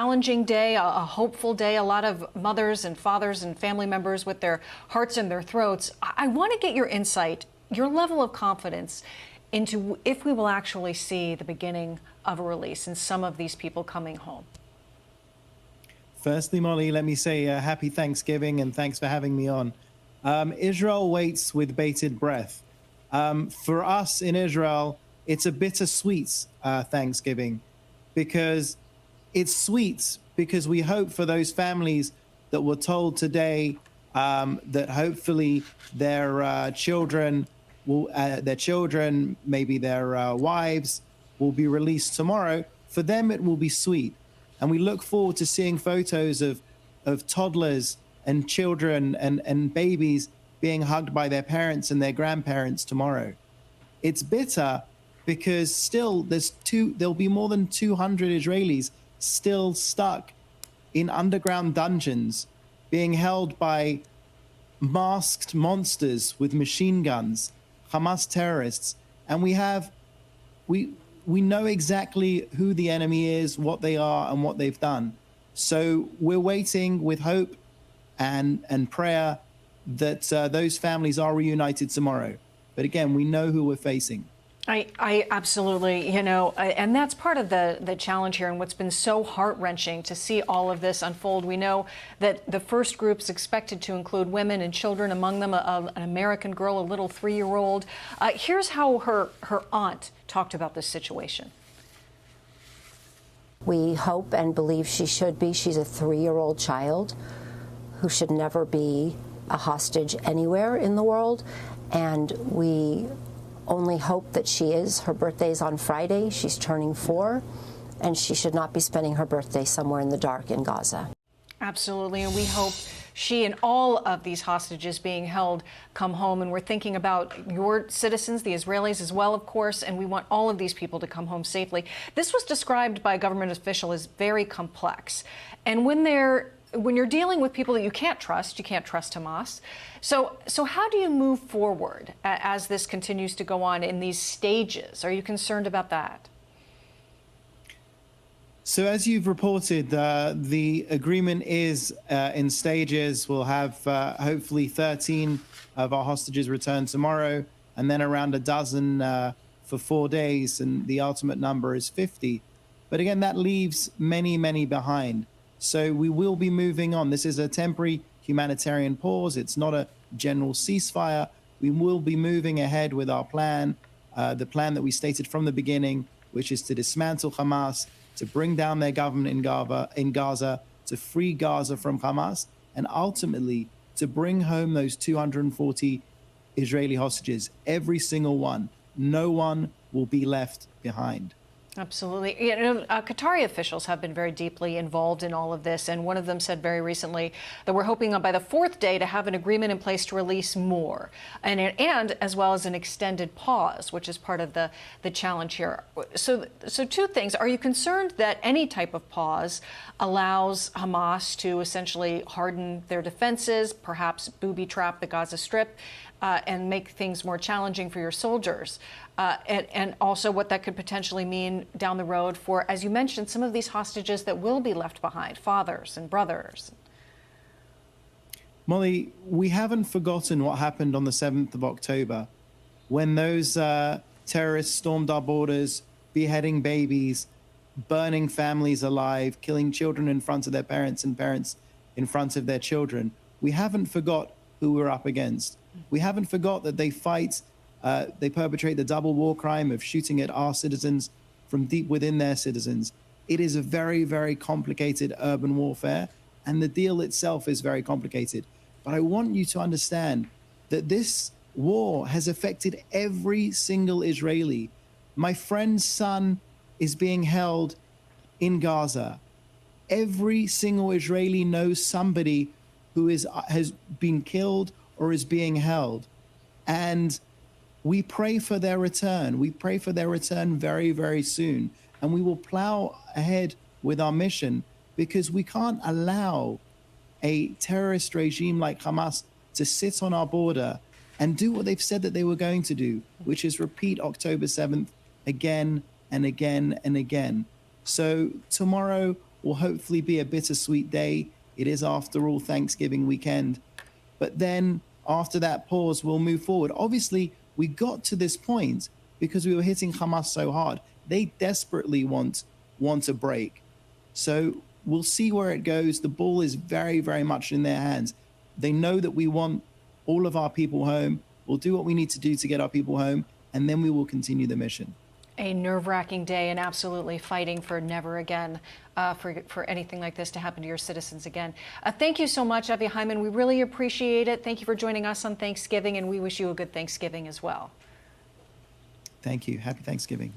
Challenging day, a hopeful day, a lot of mothers and fathers and family members with their hearts in their throats. I want to get your insight, your level of confidence into if we will actually see the beginning of a release and some of these people coming home. Firstly, Molly, let me say happy Thanksgiving and thanks for having me on. Israel waits with bated breath. For us in Israel, it's a bittersweet Thanksgiving, because it's sweet because we hope for those families that were told today that hopefully their children maybe their wives will be released tomorrow. For them, it will be sweet. And we look forward to seeing photos of toddlers and children and babies being hugged by their parents and their grandparents tomorrow. It's bitter because still there'll be more than 200 Israelis still stuck in underground dungeons, being held by masked monsters with machine guns, Hamas terrorists. And we know exactly who the enemy is, what they are, and what they've done. So we're waiting with hope and prayer that those families are reunited tomorrow. But again, we know who we're facing. I absolutely, and that's part of the challenge here, and what's been so heart-wrenching to see all of this unfold. We know that the first group's expected to include women and children, among them an American girl, a little 3-year-old. Here's how her aunt talked about this situation. We hope and believe she should be. She's a 3-year-old child who should never be a hostage anywhere in the world, and we only hope that she is. Her birthday's on Friday. She's turning 4, and she should not be spending her birthday somewhere in the dark in Gaza. Absolutely, and we hope she and all of these hostages being held come home. And we're thinking about your citizens, the Israelis as well, of course, and we want all of these people to come home safely. This was described by a government official as very complex. And when you're dealing with people that you can't trust Hamas. So how do you move forward as this continues to go on in these stages? Are you concerned about that? So as you've reported, the agreement is in stages. We'll have hopefully 13 of our hostages returned tomorrow, and then around a dozen for 4 days, and the ultimate number is 50. But again, that leaves many, many behind. So we will be moving on. This is a temporary humanitarian pause. It's not a general ceasefire. We will be moving ahead with our plan, the plan that we stated from the beginning, which is to dismantle Hamas, to bring down their government in Gaza, to free Gaza from Hamas, and ultimately to bring home those 240 Israeli hostages, every single one. No one will be left behind. Absolutely. Qatari officials have been very deeply involved in all of this, and one of them said very recently that we're hoping by the 4th day to have an agreement in place to release more, and as well as an extended pause, which is part of the challenge here. So 2 things. Are you concerned that any type of pause allows Hamas to essentially harden their defenses, perhaps booby-trap the Gaza Strip, and make things more challenging for your soldiers? And also what that could potentially mean down the road for, as you mentioned, some of these hostages that will be left behind, fathers and brothers. Molly, we haven't forgotten what happened on the 7th of October when those terrorists stormed our borders, beheading babies, burning families alive, killing children in front of their parents and parents in front of their children. We haven't forgot who we're up against. We haven't forgot that they perpetrate the double war crime of shooting at our citizens from deep within their citizens. It is a very, very complicated urban warfare, and the deal itself is very complicated. But I want you to understand that this war has affected every single Israeli. My friend's son is being held in Gaza. Every single Israeli knows somebody who has been killed or is being held. And we pray for their return. We pray for their return very, very soon. And we will plow ahead with our mission, because we can't allow a terrorist regime like Hamas to sit on our border and do what they've said that they were going to do, which is repeat October 7th again and again and again. So tomorrow, will hopefully be a bittersweet day. It is, after all, Thanksgiving weekend. But then after that pause, we'll move forward. Obviously, we got to this point because we were hitting Hamas so hard. They desperately want a break. So we'll see where it goes. The ball is very, very much in their hands. They know that we want all of our people home. We'll do what we need to do to get our people home, and then we will continue the mission. A nerve-wracking day, and absolutely fighting for never again, for anything like this to happen to your citizens again. Thank you so much, Avi Hyman. We really appreciate it. Thank you for joining us on Thanksgiving, and we wish you a good Thanksgiving as well. Thank you. Happy Thanksgiving.